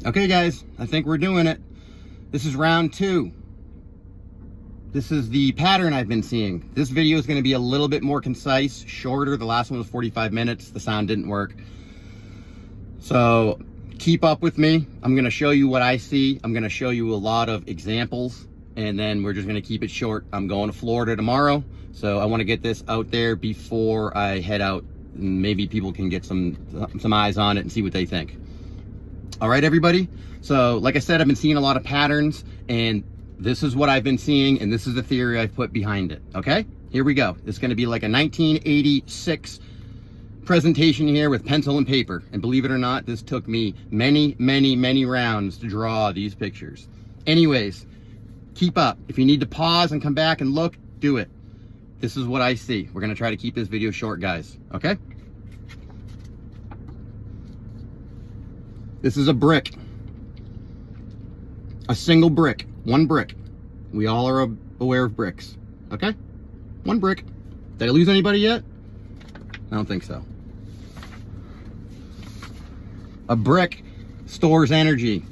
Okay guys, I think we're doing it. This is round 2. This is the pattern I've been seeing. This video is going to be a little bit more concise, shorter. The last one was 45 minutes. The sound didn't work. So keep up with me. I'm going to show you what I see. I'm going to show you a lot of examples, and then we're just going to keep it short. I'm going to Florida tomorrow, so I want to get this out there before I head out. And maybe people can get some eyes on it and see what they think. All right, everybody. So like I said, I've been seeing a lot of patterns, and this is what I've been seeing, and this is the theory I've put behind it. Okay, here we go. It's going to be like a 1986 presentation here with pencil and paper. And believe it or not, this took me many rounds to draw these pictures. Anyways, keep up. If you need to pause and come back and look, do it. This is what I see. We're going to try to keep this video short, guys. Okay? This is a brick. A single brick. One brick. We all are aware of bricks. Okay? One brick. Did I lose anybody yet? I don't think so. A brick stores energy.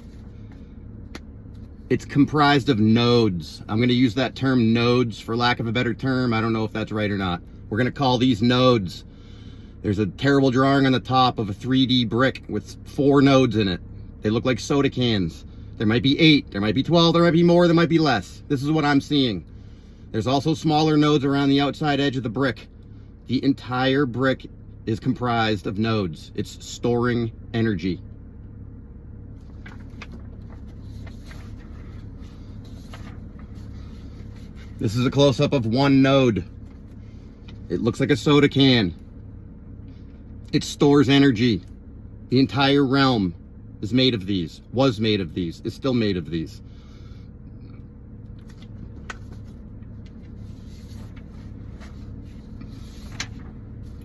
It's comprised of nodes. I'm going to use that term nodes for lack of a better term. I don't know if that's right or not. We're going to call these nodes. There's a terrible drawing on the top of a 3D brick with 4 nodes in it. They look like soda cans. There might be 8, there might be 12, there might be more, there might be less. This is what I'm seeing. There's also smaller nodes around the outside edge of the brick. The entire brick is comprised of nodes. It's storing energy. This is a close-up of one node. It looks like a soda can. It stores energy. The entire realm is made of these, was made of these, is still made of these.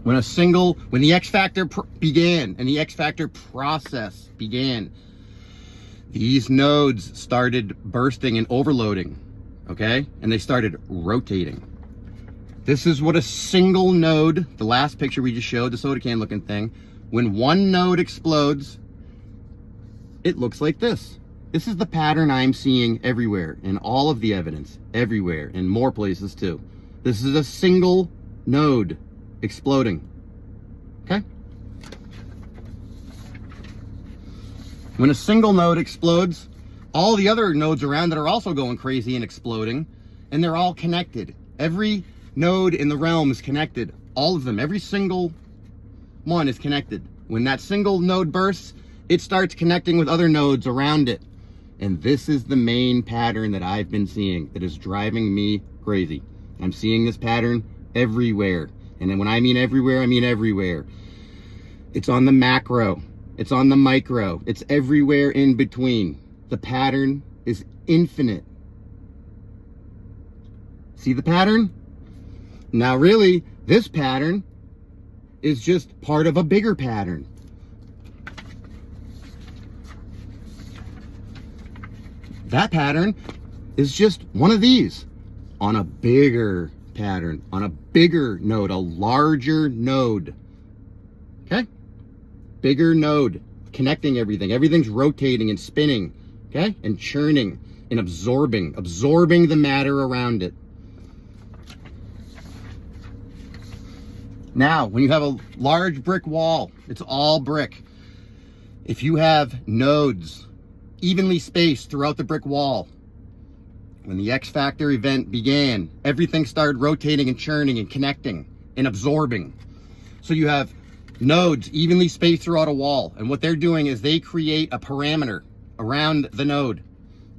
When the X Factor began and the X Factor process began, these nodes started bursting and overloading, okay? And they started rotating. This is what a single node, the last picture we just showed, the soda can looking thing, when one node explodes, it looks like this. This is the pattern I'm seeing everywhere, in all of the evidence, everywhere, in more places too. This is a single node exploding, okay? When a single node explodes, all the other nodes around it are also going crazy and exploding, and they're all connected. Every node in the realm is connected. All of them, every single one is connected. When that single node bursts, it starts connecting with other nodes around it. And this is the main pattern that I've been seeing that is driving me crazy. I'm seeing this pattern everywhere. And then when I mean everywhere, I mean everywhere. It's on the macro. It's on the micro. It's everywhere in between. The pattern is infinite. See the pattern? Now really, this pattern is just part of a bigger pattern. That pattern is just one of these on a bigger pattern, on a bigger node, a larger node. Okay? Bigger node, connecting everything. Everything's rotating and spinning, okay? And churning and absorbing the matter around it. Now, when you have a large brick wall, it's all brick. If you have nodes evenly spaced throughout the brick wall, when the X Factor event began, everything started rotating and churning and connecting and absorbing. So you have nodes evenly spaced throughout a wall, and what they're doing is they create a parameter around the node,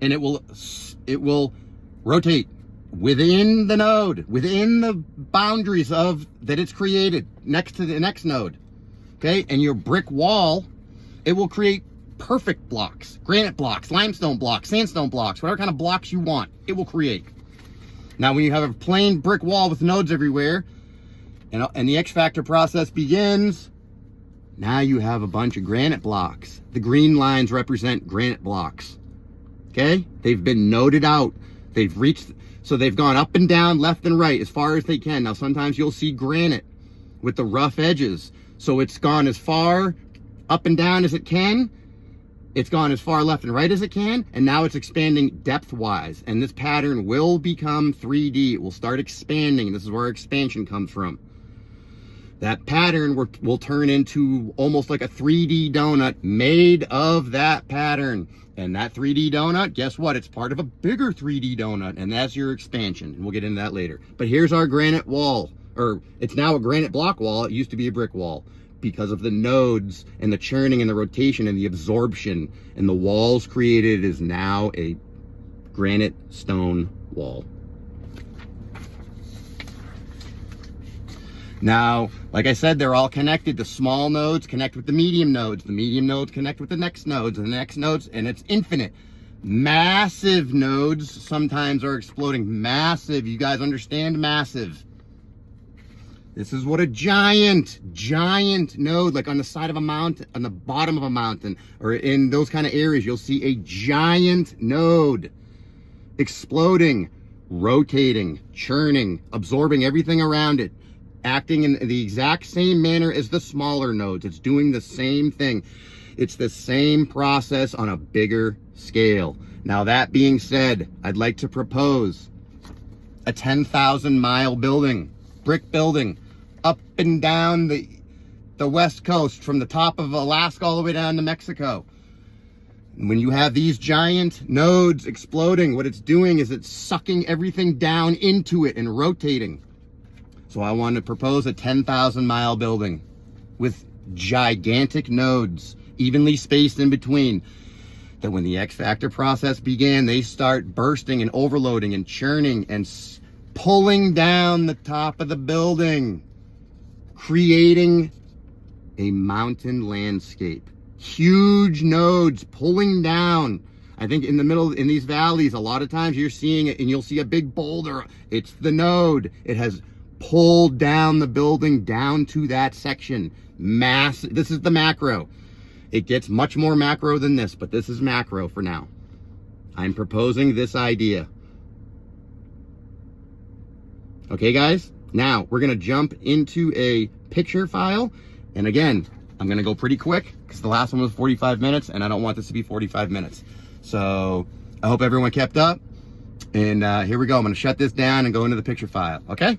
and it will rotate within the node, within the boundaries of that it's created next to the next node. Okay, and your brick wall, it will create perfect blocks, granite blocks, limestone blocks, sandstone blocks, whatever kind of blocks you want, it will create. Now when you have a plain brick wall with nodes everywhere, and the X Factor process begins, now you have a bunch of granite blocks. The green lines represent granite blocks. Okay, they've been noded out. They've reached, so they've gone up and down, left and right as far as they can. Now sometimes you'll see granite with the rough edges, so it's gone as far up and down as it can, It's gone as far left and right as it can, and now it's expanding depth-wise. And this pattern will become 3D. It will start expanding. This is where expansion comes from. That pattern will turn into almost like a 3D donut made of that pattern. And that 3D donut, guess what? It's part of a bigger 3D donut, and that's your expansion. And we'll get into that later. But here's our granite wall, or it's now a granite block wall. It used to be a brick wall, because of the nodes and the churning and the rotation and the absorption, and the walls created is now a granite stone wall. Now, like I said, they're all connected. The small nodes connect with the medium nodes connect with the next nodes, and the next nodes, and it's infinite. Massive nodes sometimes are exploding. Massive, you guys understand massive? This is what a giant node, like on the side of a mountain, on the bottom of a mountain, or in those kind of areas, you'll see a giant node exploding, rotating, churning, absorbing everything around it, acting in the exact same manner as the smaller nodes. It's doing the same thing. It's the same process on a bigger scale. Now, that being said, I'd like to propose a 10,000 mile building, brick building, up and down the west coast, from the top of Alaska all the way down to Mexico. When you have these giant nodes exploding, what it's doing is it's sucking everything down into it and rotating. So I want to propose a 10,000 mile building with gigantic nodes, evenly spaced in between, that when the X Factor process began, they start bursting and overloading and churning and pulling down the top of the building, creating a mountain landscape. Huge nodes pulling down. I think in the middle, in these valleys, a lot of times you're seeing it and you'll see a big boulder. It's the node. It has pulled down the building down to that section. This is the macro. It gets much more macro than this, but this is macro for now. I'm proposing this idea. Okay, guys? Now, we're going to jump into a picture file. And again, I'm going to go pretty quick because the last one was 45 minutes, and I don't want this to be 45 minutes. So I hope everyone kept up. And here we go. I'm going to shut this down and go into the picture file. Okay?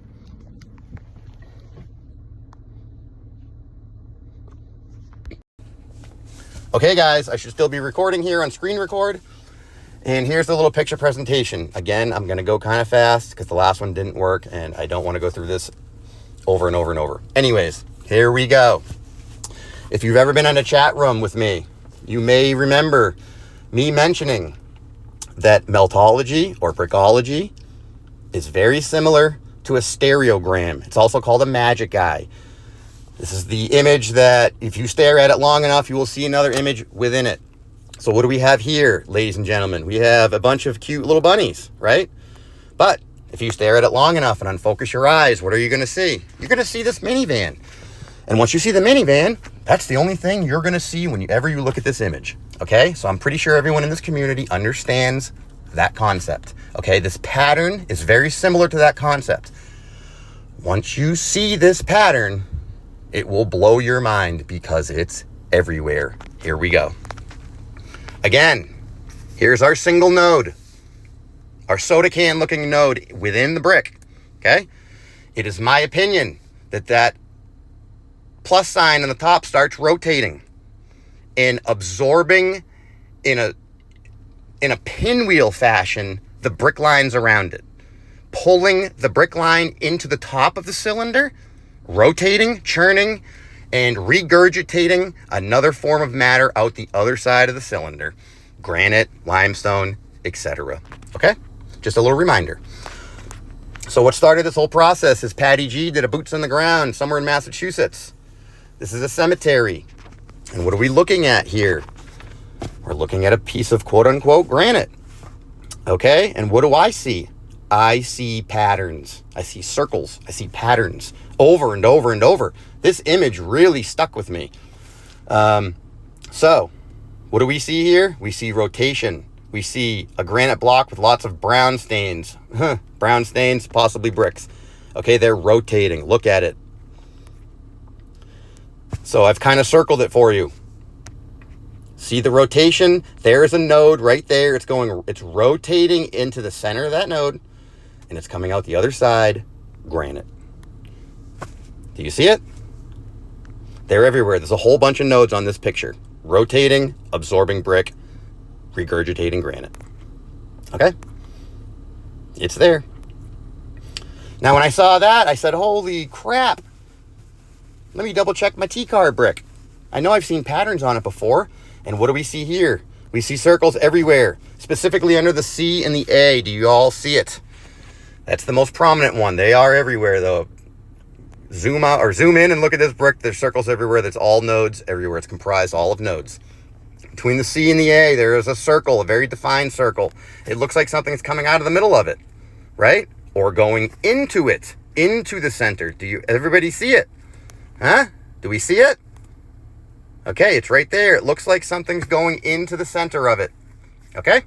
Okay, guys, I should still be recording here on screen record. And here's the little picture presentation. Again, I'm going to go kind of fast because the last one didn't work, and I don't want to go through this over and over and over. Anyways, here we go. If you've ever been in a chat room with me, you may remember me mentioning that meltology or brickology is very similar to a stereogram. It's also called a magic eye. This is the image that if you stare at it long enough, you will see another image within it. So what do we have here, ladies and gentlemen? We have a bunch of cute little bunnies, right? But if you stare at it long enough and unfocus your eyes, what are you going to see? You're going to see this minivan. And once you see the minivan, that's the only thing you're going to see whenever you look at this image. Okay? So I'm pretty sure everyone in this community understands that concept. Okay? This pattern is very similar to that concept. Once you see this pattern, it will blow your mind because it's everywhere. Here we go. Again, here's our single node, our soda can looking node within the brick. Okay? It is my opinion that that plus sign on the top starts rotating and absorbing in a pinwheel fashion the brick lines around it, pulling the brick line into the top of the cylinder, rotating, churning, and regurgitating another form of matter out the other side of the cylinder. Granite, limestone, etc. Okay? Just a little reminder. So what started this whole process is Patty G did a boots on the ground somewhere in Massachusetts. This is a cemetery. And what are we looking at here? We're looking at a piece of quote-unquote granite. Okay? And what do I see? I see patterns. I see circles. I see patterns over and over and over. This image really stuck with me. So, what do we see here? We see rotation. We see a granite block with lots of brown stains. Brown stains, possibly bricks. Okay, they're rotating. Look at it. So I've kind of circled it for you. See the rotation? There's a node right there. It's rotating into the center of that node, and it's coming out the other side, granite. Do you see it? They're everywhere. There's a whole bunch of nodes on this picture. Rotating, absorbing brick, regurgitating granite. Okay? It's there. Now, when I saw that, I said, holy crap. Let me double check my T-car brick. I know I've seen patterns on it before. And what do we see here? We see circles everywhere, specifically under the C and the A. Do you all see it? That's the most prominent one. They are everywhere, though. Zoom out or zoom in and look at this brick. There's circles everywhere. That's all nodes everywhere. It's comprised all of nodes. Between the C and the A, there is a circle, a very defined circle. It looks like something's coming out of the middle of it, right? Or going into it, into the center. Everybody see it? Huh? Do we see it? Okay, it's right there. It looks like something's going into the center of it. Okay?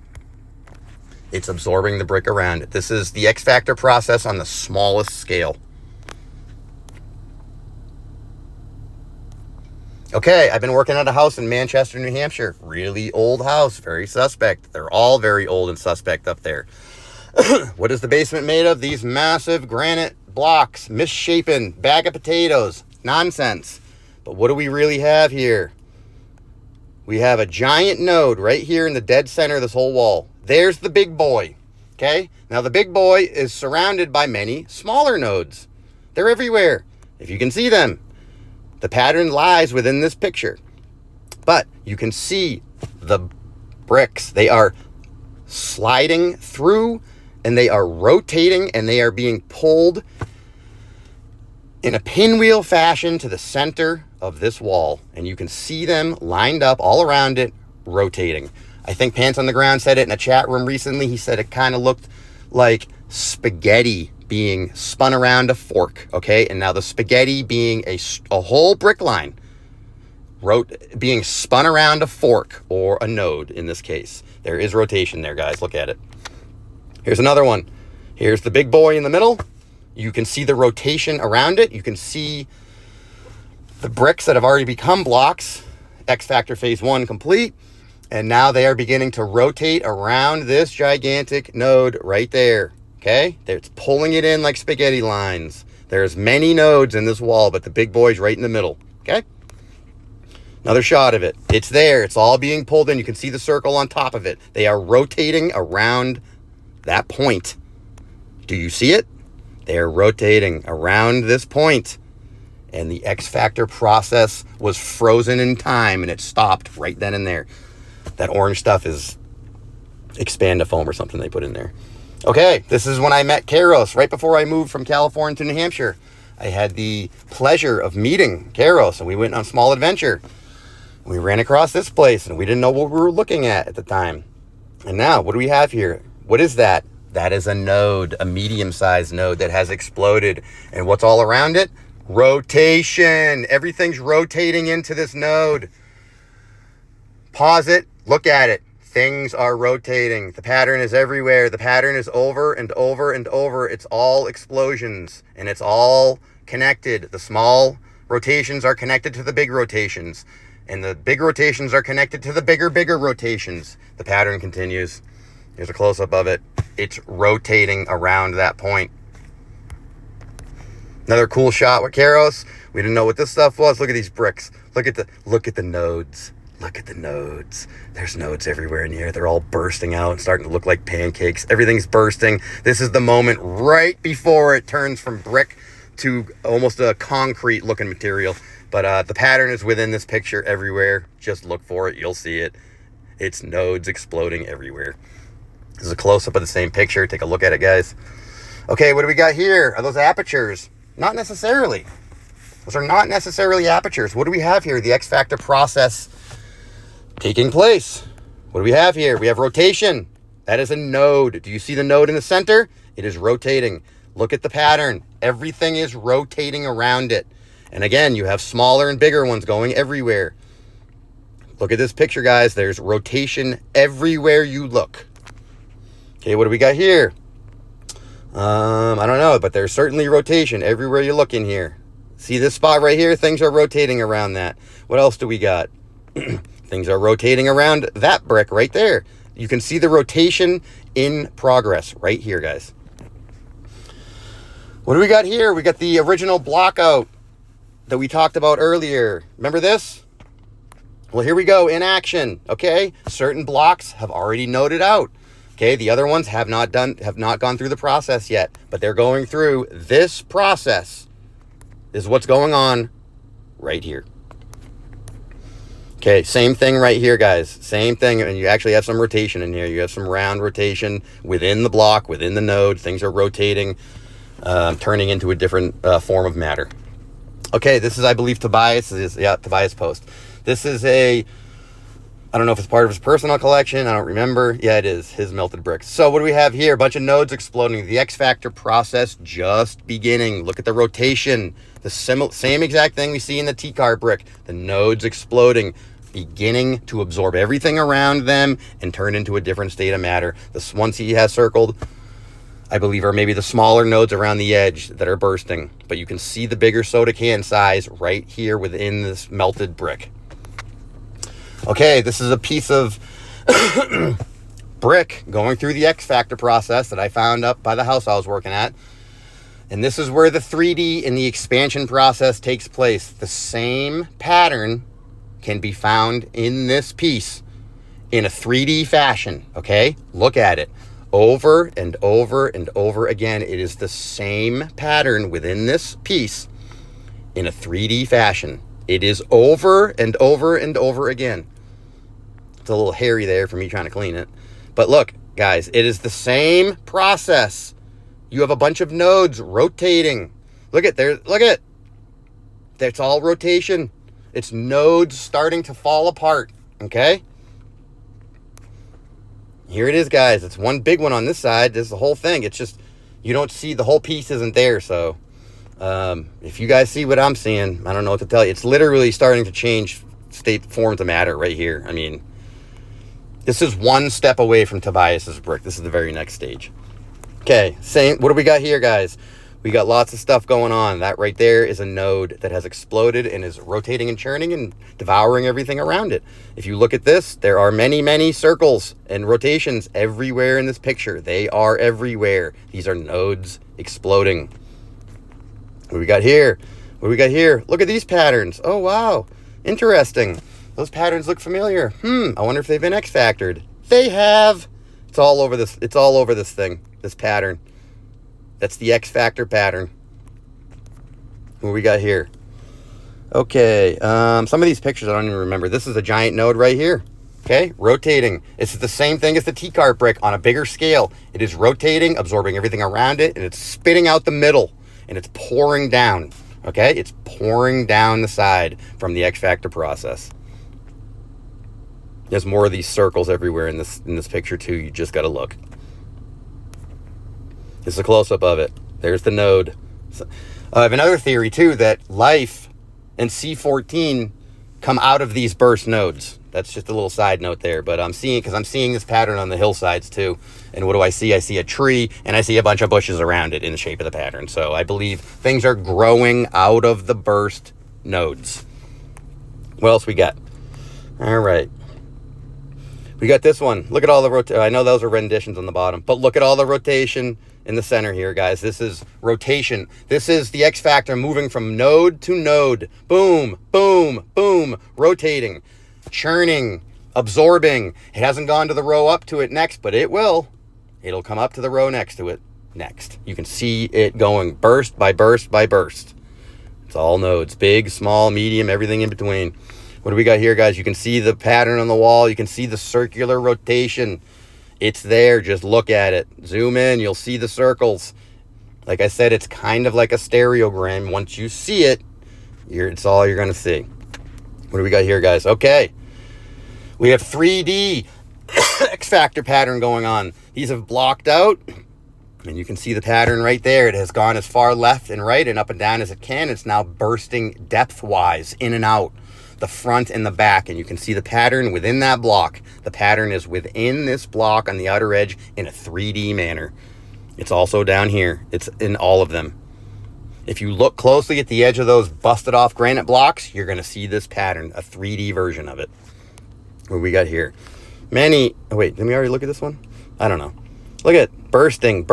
It's absorbing the brick around it. This is the X-factor process on the smallest scale. Okay, I've been working at a house in Manchester, New Hampshire. Really old house, very suspect. They're all very old and suspect up there. What is the basement made of? These massive granite blocks, misshapen, bag of potatoes. Nonsense. But what do we really have here? We have a giant node right here in the dead center of this whole wall. There's the big boy. Okay? Now the big boy is surrounded by many smaller nodes. They're everywhere, if you can see them. The pattern lies within this picture. But you can see the bricks. They are sliding through, and they are rotating, and they are being pulled in a pinwheel fashion to the center of this wall. And you can see them lined up all around it, rotating. I think Pants on the Ground said it in a chat room recently. He said it kind of looked like spaghetti being spun around a fork, okay? And now the spaghetti being a whole brick line being spun around a fork or a node in this case. There is rotation there, guys. Look at it. Here's another one. Here's the big boy in the middle. You can see the rotation around it. You can see the bricks that have already become blocks. X-Factor Phase 1 complete. And now they are beginning to rotate around this gigantic node right there. Okay? It's pulling it in like spaghetti lines. There's many nodes in this wall, but the big boy's right in the middle. Okay? Another shot of it. It's there. It's all being pulled in. You can see the circle on top of it. They are rotating around that point. Do you see it? They are rotating around this point. And the X-Factor process was frozen in time, and it stopped right then and there. That orange stuff is Expandifoam or something they put in there. Okay, this is when I met Kairos, right before I moved from California to New Hampshire. I had the pleasure of meeting Kairos, and we went on a small adventure. We ran across this place, and we didn't know what we were looking at the time. And now, what do we have here? What is that? That is a node, a medium-sized node that has exploded. And what's all around it? Rotation. Everything's rotating into this node. Pause it. Look at it. Things are rotating. The pattern is everywhere. The pattern is over and over and over. It's all explosions, and it's all connected. The small rotations are connected to the big rotations, and the big rotations are connected to the bigger rotations. The pattern continues. Here's a close-up of it. It's rotating around that point. Another cool shot with Kairos. We didn't know what this stuff was. Look at these bricks. Look at the nodes. Look at the nodes. There's nodes everywhere in here. They're all bursting out and starting to look like pancakes. Everything's bursting. This is the moment right before it turns from brick to almost a concrete looking material. But the pattern is within this picture everywhere. Just look for it. You'll see it. It's nodes exploding everywhere. This is a close-up of the same picture. Take a look at it, guys. Okay, what do we got here? Are those apertures? Not necessarily. Those are not necessarily apertures. What do we have here? The X-Factor process taking place. What do we have here? We have rotation. That is a node. Do you see the node in the center? It is rotating. Look at the pattern. Everything is rotating around it. And again, you have smaller and bigger ones going everywhere. Look at this picture, guys. There's rotation everywhere you look. Okay, what do we got here? I don't know, but there's certainly rotation everywhere you look in here. See this spot right here? Things are rotating around that. What else do we got? Things are rotating around that brick right there. You can see the rotation in progress right here, guys. What do we got here? We got the original block out that we talked about earlier. Remember this? Well, here we go in action. Okay, certain blocks have already noded out. Okay, the other ones have not gone through the process yet, but they're going through this process. Is what's going on right here. Okay, same thing right here, guys. Same thing, and you actually have some rotation in here. You have some round rotation within the block, within the node. Things are rotating, turning into a different form of matter. Okay, this is, I believe, Tobias Post. This is I don't know if it's part of his personal collection. I don't remember. Yeah, it is, his melted bricks. So what do we have here? A bunch of nodes exploding. The X Factor process just beginning. Look at the rotation. The same exact thing we see in the T-car brick. The nodes exploding, beginning to absorb everything around them and turn into a different state of matter. The ones he has circled, I believe, are maybe the smaller nodes around the edge that are bursting. But you can see the bigger soda can size right here within this melted brick. Okay, this is a piece of brick going through the X Factor process that I found up by the house I was working at. And this is where the 3D and the expansion process takes place. The same pattern can be found in this piece in a 3D fashion, okay? Look at it. Over and over and over again. It is the same pattern within this piece in a 3D fashion. It is over and over and over again. It's a little hairy there for me trying to clean it. But look, guys, it is the same process. You have a bunch of nodes rotating. Look at there. Look at. That's all rotation. It's nodes starting to fall apart. Okay. Here it is, guys. It's one big one on this side. There's the whole thing. It's just, you don't see, the whole piece isn't there. So if you guys see what I'm seeing, I don't know what to tell you. It's literally starting to change forms of matter right here. I mean, this is one step away from Tobias's brick. This is the very next stage. Okay, what do we got here, guys? We got lots of stuff going on. That right there is a node that has exploded and is rotating and churning and devouring everything around it. If you look at this, there are many, many circles and rotations everywhere in this picture. They are everywhere. These are nodes exploding. What do we got here? What do we got here? Look at these patterns. Oh, wow. Interesting. Those patterns look familiar. I wonder if they've been X-factored. They have. It's all over this. It's all over this thing, this pattern. That's the X Factor pattern. What we got here? Okay, some of these pictures I don't even remember. This is a giant node right here. Okay, rotating. It's the same thing as the T-car brick on a bigger scale. It is rotating, absorbing everything around it, and it's spitting out the middle, and it's pouring down. Okay, it's pouring down the side from the X Factor process. There's more of these circles everywhere in this picture too. You just got to look. This is a close-up of it. There's the node. So, I have another theory too, that life and C14 come out of these burst nodes. That's just a little side note there, but I'm seeing this pattern on the hillsides too. And what do I see? I see a tree and I see a bunch of bushes around it in the shape of the pattern. So I believe things are growing out of the burst nodes. What else we got? All right. We got this one. Look at all the rotation. I know those are renditions on the bottom, but look at all the rotation in the center here, guys. This is rotation. This is the X Factor moving from node to node. Boom, boom, boom. Rotating, churning, absorbing. It hasn't gone to the row up to it next, but it will. It'll come up to the row next to it next. You can see it going burst by burst by burst. It's all nodes. Big, small, medium, everything in between. What do we got here, guys? You can see the pattern on the wall. You can see the circular rotation. It's there. Just look at it. Zoom in. You'll see the circles. Like I said, it's kind of like a stereogram. Once you see it, it's all you're going to see. What do we got here, guys? Okay. We have 3D X Factor pattern going on. These have blocked out. And you can see the pattern right there. It has gone as far left and right and up and down as it can. It's now bursting depth-wise in and out, the front and the back, and you can see the pattern within that block. The pattern is within this block on the outer edge in a 3D manner. It's also down here. It's in all of them. If you look closely at the edge of those busted off granite blocks, you're going to see this pattern, a 3D version of it. What we got here? Many, oh wait, did we already look at this one? I don't know. Look at bursting,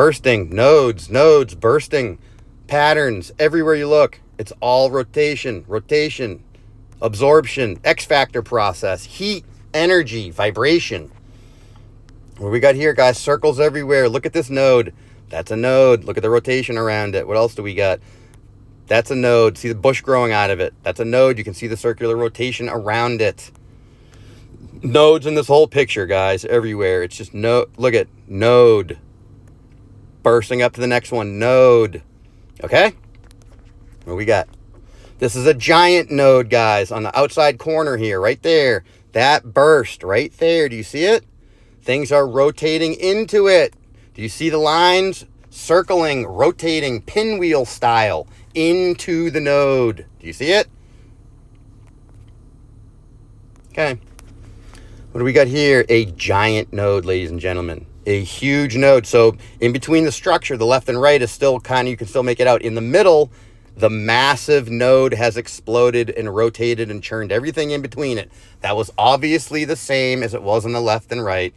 nodes, bursting, patterns everywhere you look. It's all rotation, absorption, X-factor process, heat, energy, vibration. What we got here, guys? Circles everywhere. Look at this node. That's a node. Look at the rotation around it. What else do we got? That's a node. See the bush growing out of it. That's a node. You can see the circular rotation around it. Nodes in this whole picture, guys, everywhere. It's just look at node. Bursting up to the next one, node. Okay? What we got? This is a giant node, guys, on the outside corner here, right there. That burst right there. Do you see it? Things are rotating into it. Do you see the lines circling, rotating, pinwheel style into the node? Do you see it? Okay. What do we got here? A giant node, ladies and gentlemen. A huge node. So in between the structure, the left and right is still kind of, you can still make it out. In the middle, the massive node has exploded and rotated and churned everything in between it. That was obviously the same as it was on the left and right.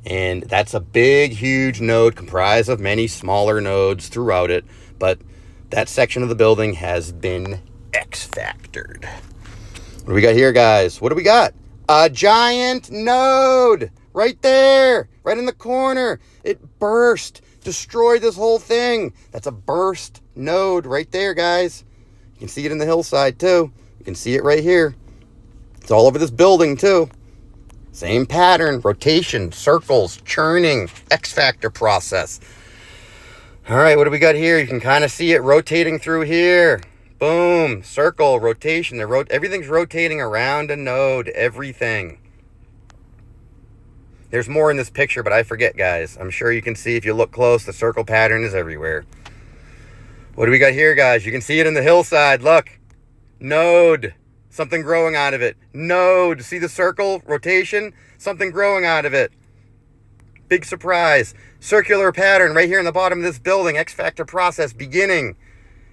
And that's a big, huge node comprised of many smaller nodes throughout it. But that section of the building has been X-factored. What do we got here, guys? What do we got? A giant node right there, right in the corner. It burst, destroyed this whole thing. That's a burst node right there, guys. You can see it in the hillside too. You can see it right here. It's all over this building too. Same pattern, rotation, circles, churning, X-factor process. All right, what do we got here? You can kind of see it rotating through here. Boom, circle, rotation. Everything's rotating around a node, everything. There's more in this picture, but I forget, guys. I'm sure you can see if you look close, the circle pattern is everywhere. What do we got here, guys? You can see it in the hillside. Look, node. Something growing out of it. Node. See the circle rotation? Something growing out of it. Big surprise. Circular pattern right here in the bottom of this building. X-factor process beginning.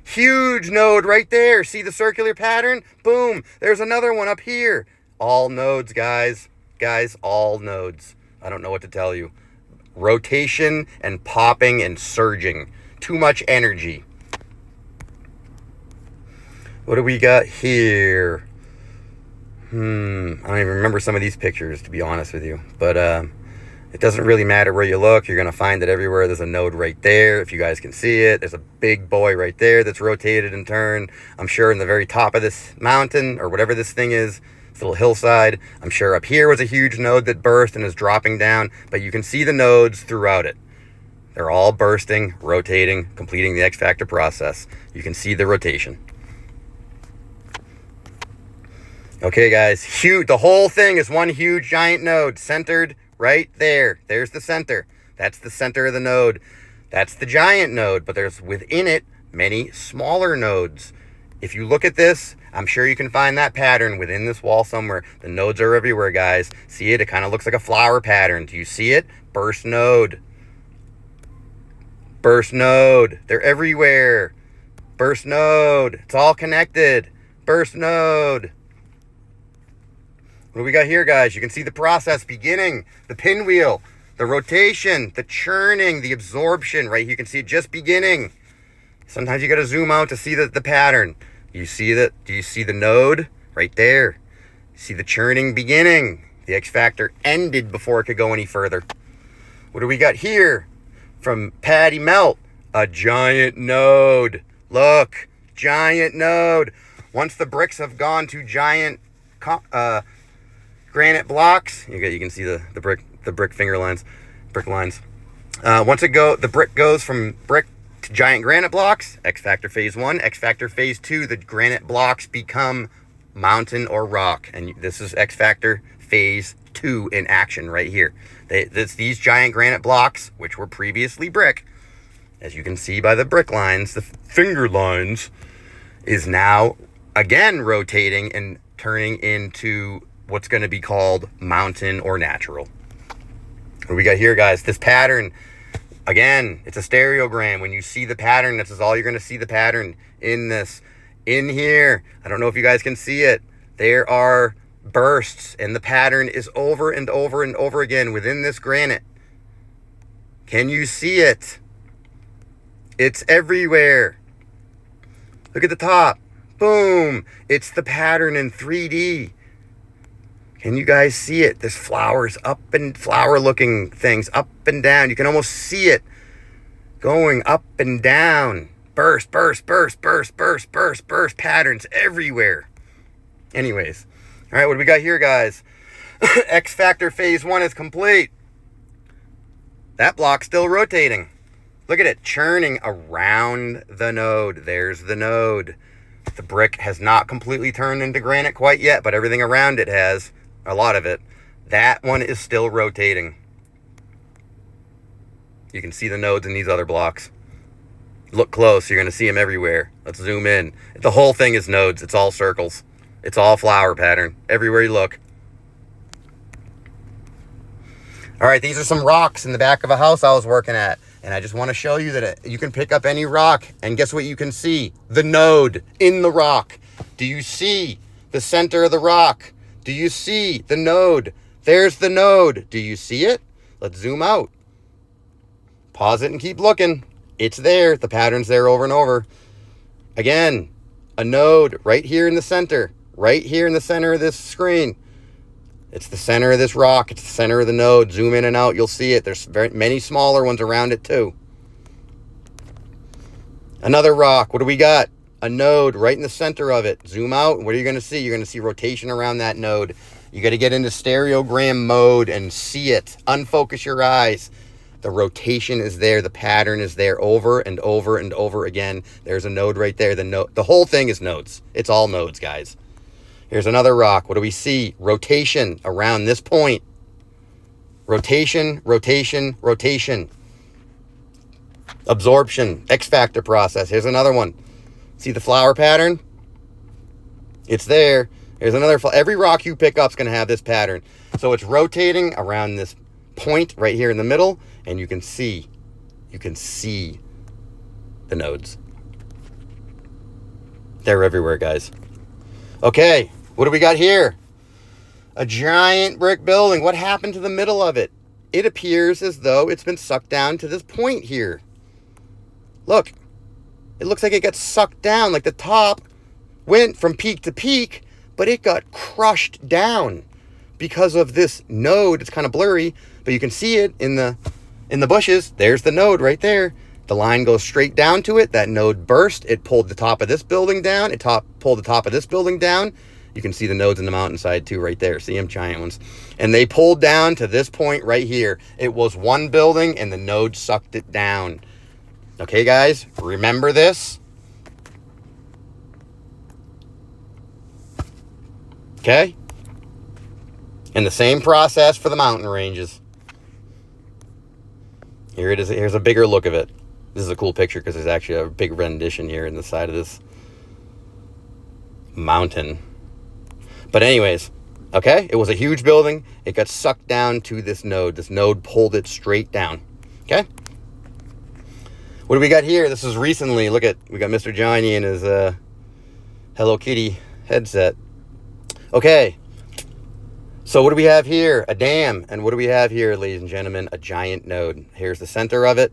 Huge node right there. See the circular pattern? Boom. There's another one up here. All nodes, guys. Guys, all nodes. I don't know what to tell you. Rotation and popping and surging. Too much energy. What do we got here? I don't even remember some of these pictures, to be honest with you. But it doesn't really matter where you look. You're going to find that everywhere there's a node right there. If you guys can see it, there's a big boy right there that's rotated and turned. I'm sure in the very top of this mountain or whatever this thing is, this little hillside, I'm sure up here was a huge node that burst and is dropping down. But you can see the nodes throughout it. They're all bursting, rotating, completing the X-factor process. You can see the rotation. Okay, guys, huge. The whole thing is one huge giant node centered right there. There's the center. That's the center of the node. That's the giant node, but there's within it many smaller nodes. If you look at this, I'm sure you can find that pattern within this wall somewhere. The nodes are everywhere, guys. See it? It kind of looks like a flower pattern. Do you see it? Burst node. Burst node. They're everywhere. Burst node. It's all connected. Burst node. What do we got here, guys? You can see the process beginning, the pinwheel, the rotation, the churning, the absorption, right? You can see it just beginning. Sometimes you got to zoom out to see the pattern. You see that? Do you see the node right there? See the churning beginning. The X-factor ended before it could go any further. What do we got here? From Patty Melt, a giant node. Look, giant node. Once the bricks have gone to giant granite blocks, you can see the brick finger lines, brick lines. Once the brick goes from brick to giant granite blocks, X-factor phase 1, X-factor phase 2, the granite blocks become mountain or rock, and this is X-factor phase 2 in action right here. These giant granite blocks, which were previously brick, as you can see by the brick lines, the finger lines, is now again rotating and turning into what's going to be called mountain or natural. What we got here, guys? This pattern, again, it's a stereogram. When you see the pattern, this is all you're going to see the pattern in this. In here, I don't know if you guys can see it. There are bursts, and the pattern is over and over and over again within this granite. Can you see it? It's everywhere. Look at the top. Boom. It's the pattern in 3D. Can you guys see it? There's flowers flower looking things up and down. You can almost see it going up and down. Burst, burst, burst, burst, burst, burst, burst. Patterns everywhere. Anyways. All right, what do we got here, guys? X Factor Phase 1 is complete. That block's still rotating. Look at it, churning around the node. There's the node. The brick has not completely turned into granite quite yet, but everything around it has, a lot of it. That one is still rotating. You can see the nodes in these other blocks. Look close, you're going to see them everywhere. Let's zoom in. The whole thing is nodes. It's all circles. It's all flower pattern. Everywhere you look. All right, these are some rocks in the back of a house I was working at. And I just want to show you that you can pick up any rock. And guess what you can see? The node in the rock. Do you see the center of the rock? Do you see the node? There's the node. Do you see it? Let's zoom out. Pause it and keep looking. It's there. The pattern's there over and over. Again, a node right here in the center. Right here in the center of this screen. It's the center of this rock. It's the center of the node. Zoom in and out. You'll see it. There's many smaller ones around it too. Another rock. What do we got? A node right in the center of it. Zoom out. What are you going to see? You're going to see rotation around that node. You got to get into stereogram mode and see it. Unfocus your eyes. The rotation is there. The pattern is there over and over and over again. There's a node right there. The whole thing is nodes. It's all nodes, guys. Here's another rock. What do we see? Rotation around this point. Rotation, rotation, rotation. Absorption, X factor process. Here's another one. See the flower pattern? It's there. Here's another. Every rock you pick up is going to have this pattern. So it's rotating around this point right here in the middle, and you can see the nodes. They're everywhere, guys. Okay. What do we got here? A giant brick building. What happened to the middle of it? It appears as though it's been sucked down to this point here. Look. It looks like it got sucked down. Like the top went from peak to peak, but it got crushed down because of this node. It's kind of blurry, but you can see it in the bushes. There's the node right there. The line goes straight down to it. That node burst. It pulled the top of this building down. Pulled the top of this building down. You can see the nodes in the mountainside too right there. See them? Giant ones. And they pulled down to this point right here. It was one building and the node sucked it down. Okay, guys? Remember this? Okay? And the same process for the mountain ranges. Here it is. Here's a bigger look of it. This is a cool picture because there's actually a big rendition here in the side of this mountain. But anyways, okay, it was a huge building. It got sucked down to this node. This node pulled it straight down. Okay? What do we got here? This is recently. Look at, we got Mr. Johnny in his Hello Kitty headset. Okay. So what do we have here? A dam. And what do we have here, ladies and gentlemen? A giant node. Here's the center of it.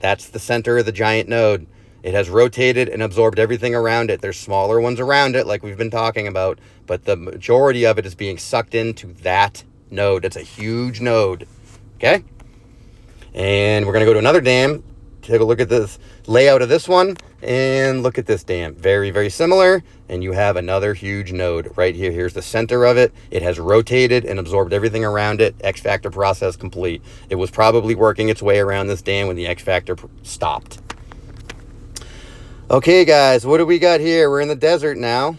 That's the center of the giant node. It has rotated and absorbed everything around it. There's smaller ones around it, like we've been talking about, but the majority of it is being sucked into that node. It's a huge node, okay? And we're going to go to another dam, take a look at this layout of this one, and look at this dam. Very, very similar, and you have another huge node right here. Here's the center of it. It has rotated and absorbed everything around it. X factor process complete. It was probably working its way around this dam when the X factor stopped. Okay, guys, what do we got here? We're in the desert now.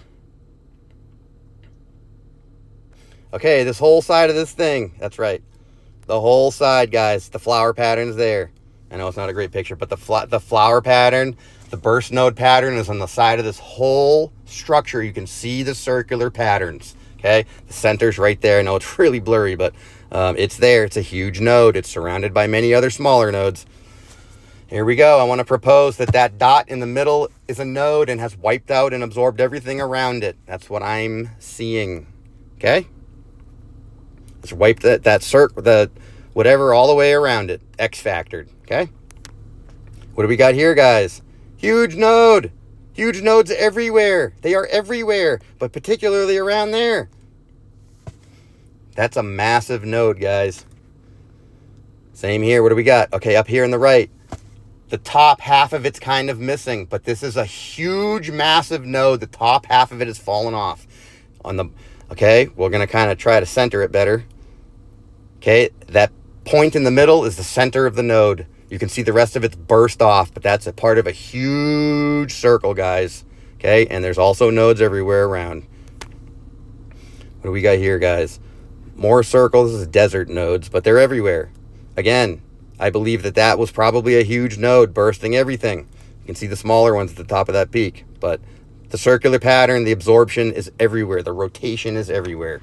Okay, this whole side of this thing. That's right. The whole side, guys. The flower pattern's there. I know it's not a great picture, but the flower pattern, the burst node pattern is on the side of this whole structure. You can see the circular patterns, okay? The center's right there. I know it's really blurry, but it's there. It's a huge node. It's surrounded by many other smaller nodes. Here we go. I want to propose that dot in the middle is a node and has wiped out and absorbed everything around it. That's what I'm seeing. Okay? Let's wipe that circle, the whatever, all the way around it. X-factored, okay? What do we got here, guys? Huge node. Huge nodes everywhere. They are everywhere, but particularly around there. That's a massive node, guys. Same here. What do we got? Okay, up here on the right. The top half of it's kind of missing, but this is a huge, massive node. The top half of it has fallen off. Okay, we're going to kind of try to center it better. Okay, that point in the middle is the center of the node. You can see the rest of it's burst off, but that's a part of a huge circle, guys. Okay, and there's also nodes everywhere around. What do we got here, guys? More circles. This is desert nodes, but they're everywhere. Again, I believe that was probably a huge node bursting everything. You can see the smaller ones at the top of that peak, but the circular pattern, the absorption is everywhere. The rotation is everywhere.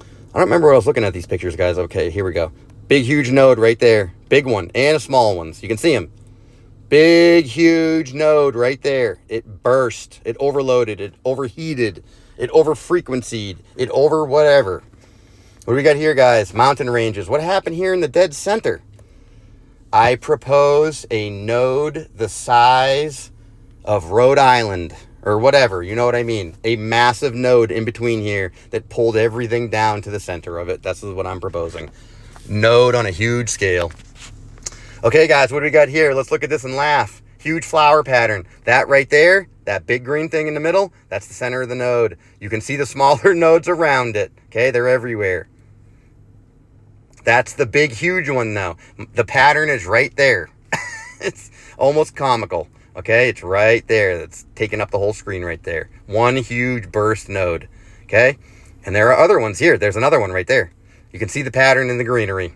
I don't remember what I was looking at these pictures, guys. Okay, here we go. Big, huge node right there. Big one and a small one. So you can see them. Big, huge node right there. It burst. It overloaded. It overheated. It over-frequencied. It over whatever. What do we got here, guys? Mountain ranges. What happened here in the dead center? I propose a node the size of Rhode Island or whatever. You know what I mean? A massive node in between here that pulled everything down to the center of it. That's what I'm proposing. Node on a huge scale. Okay, guys, what do we got here? Let's look at this and laugh. Huge flower pattern. That right there, that big green thing in the middle, that's the center of the node. You can see the smaller nodes around it. Okay, they're everywhere. That's the big, huge one now. The pattern is right there. It's almost comical. Okay, it's right there. That's taking up the whole screen right there. One huge burst node. Okay, and there are other ones here. There's another one right there. You can see the pattern in the greenery.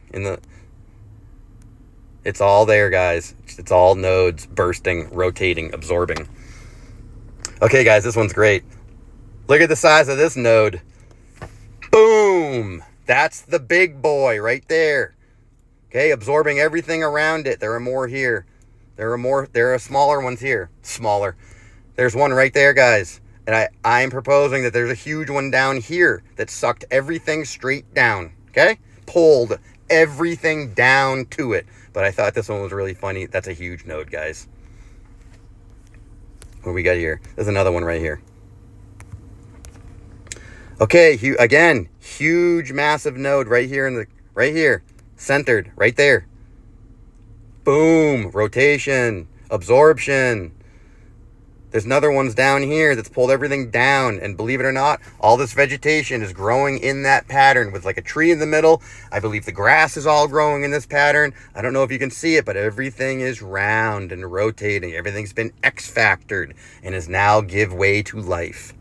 It's all there, guys. It's all nodes bursting, rotating, absorbing. Okay, guys, this one's great. Look at the size of this node. Boom! That's the big boy right there. Okay, absorbing everything around it. There are more here. There are smaller ones here. Smaller. There's one right there, guys. And I'm proposing that there's a huge one down here that sucked everything straight down. Okay? Pulled everything down to it. But I thought this one was really funny. That's a huge node, guys. What do we got here? There's another one right here. Okay, again, huge, massive node right here right here, centered, right there. Boom, rotation, absorption. There's another one's down here that's pulled everything down, and believe it or not, all this vegetation is growing in that pattern with like a tree in the middle. I believe the grass is all growing in this pattern. I don't know if you can see it, but everything is round and rotating. Everything's been X-factored and is now give way to life.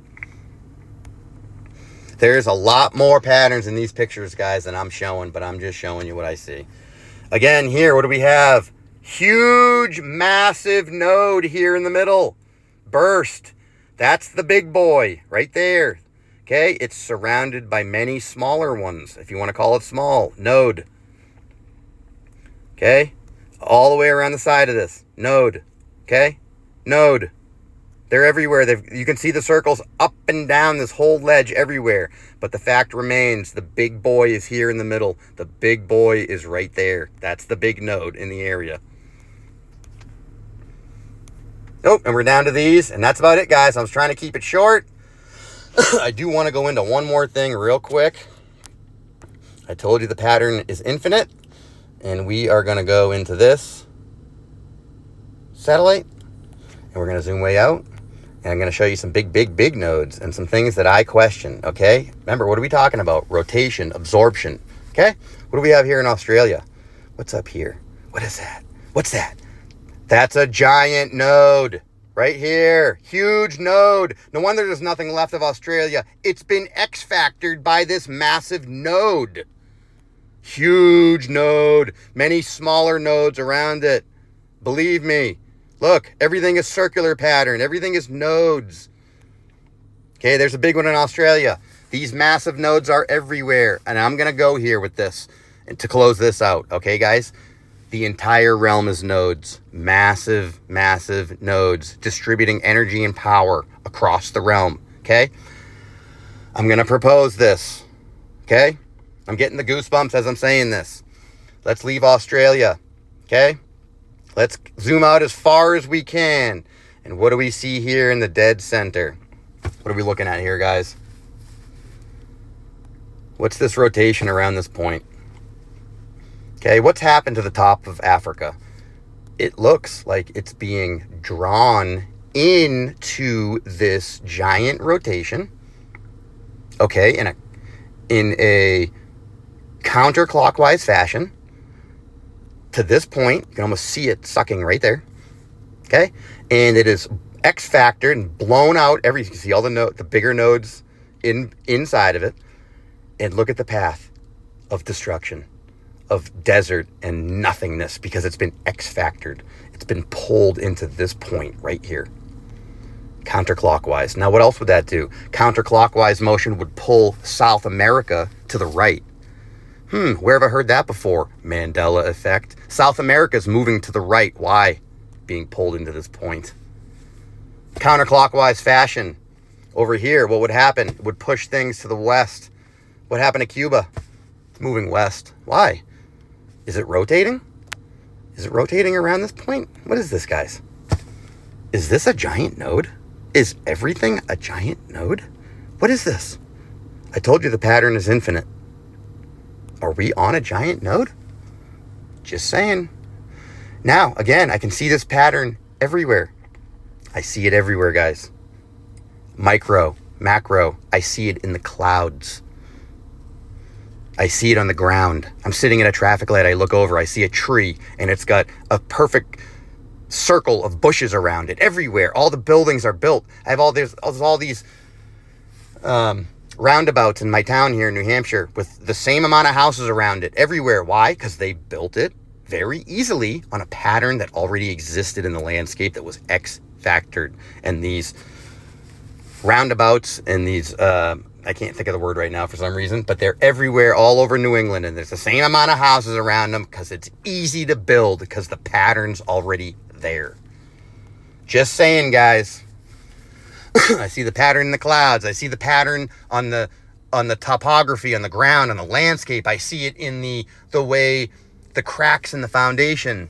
There's a lot more patterns in these pictures, guys, than I'm showing, but I'm just showing you what I see. Again, here, what do we have? Huge, massive node here in the middle. Burst. That's the big boy right there. Okay, it's surrounded by many smaller ones, if you want to call it small. Node. Okay, all the way around the side of this. Node. Okay, node. They're everywhere. You can see the circles up and down this whole ledge everywhere. But the fact remains, the big boy is here in the middle. The big boy is right there. That's the big node in the area. Oh, and we're down to these. And that's about it, guys. I was trying to keep it short. I do want to go into one more thing real quick. I told you the pattern is infinite. And we are going to go into this satellite. And we're going to zoom way out. And I'm going to show you some big nodes and some things that I question, okay? Remember, what are we talking about? Rotation, absorption, okay? What do we have here in Australia? What's up here? What is that? What's that? That's a giant node right here. Huge node. No wonder there's nothing left of Australia. It's been X-factored by this massive node. Huge node. Many smaller nodes around it. Believe me. Look, everything is circular pattern. Everything is nodes. Okay, there's a big one in Australia. These massive nodes are everywhere. And I'm going to go here with this and to close this out. Okay, guys? The entire realm is nodes. Massive, massive nodes. Distributing energy and power across the realm. Okay? I'm going to propose this. Okay? I'm getting the goosebumps as I'm saying this. Let's leave Australia, okay? Let's zoom out as far as we can. And what do we see here in the dead center? What are we looking at here, guys? What's this rotation around this point? Okay, what's happened to the top of Africa? It looks like it's being drawn into this giant rotation, okay, in a counterclockwise fashion to this point. You can almost see it sucking right there, okay, and it is X-factored and blown out. You can see all the bigger nodes inside of it, and look at the path of destruction, of desert and nothingness, because it's been X-factored. It's been pulled into this point right here, counterclockwise. Now, what else would that do? Counterclockwise motion would pull South America to the right. Where have I heard that before? Mandela effect. South America is moving to the right. Why? Being pulled into this point. Counterclockwise fashion. Over here, what would happen? It would push things to the west. What happened to Cuba? It's moving west. Why? Is it rotating? Is it rotating around this point? What is this, guys? Is this a giant node? Is everything a giant node? What is this? I told you the pattern is infinite. Are we on a giant node? Just saying. Now, again, I can see this pattern everywhere. I see it everywhere, guys. Micro, macro, I see it in the clouds. I see it on the ground. I'm sitting at a traffic light. I look over. I see a tree, and it's got a perfect circle of bushes around it everywhere. All the buildings are built. I have all these roundabouts in my town here in New Hampshire with the same amount of houses around it everywhere. Why? Because they built it very easily on a pattern that already existed in the landscape that was X-factored. And these roundabouts and these I can't think of the word right now for some reason, but they're everywhere all over New England, and there's the same amount of houses around them because it's easy to build because the pattern's already there. Just saying, guys. I see the pattern in the clouds. I see the pattern on the topography, on the ground, on the landscape. I see it in the way the cracks in the foundation.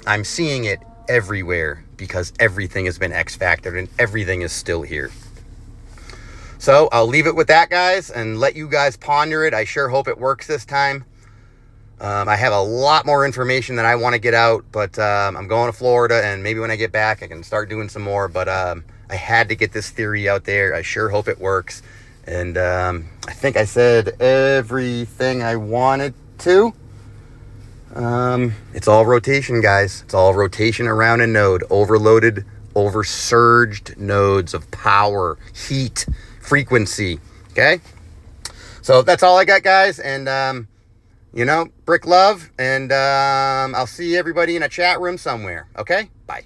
I'm seeing it everywhere because everything has been X-factored and everything is still here. So I'll leave it with that, guys, and let you guys ponder it. I sure hope it works this time. I have a lot more information that I want to get out, but I'm going to Florida, and maybe when I get back, I can start doing some more. But I had to get this theory out there. I sure hope it works. And I think I said everything I wanted to. It's all rotation, guys. It's all rotation around a node. Overloaded, oversurged nodes of power, heat, frequency. Okay? So that's all I got, guys. And, brick love. And I'll see everybody in a chat room somewhere. Okay? Bye.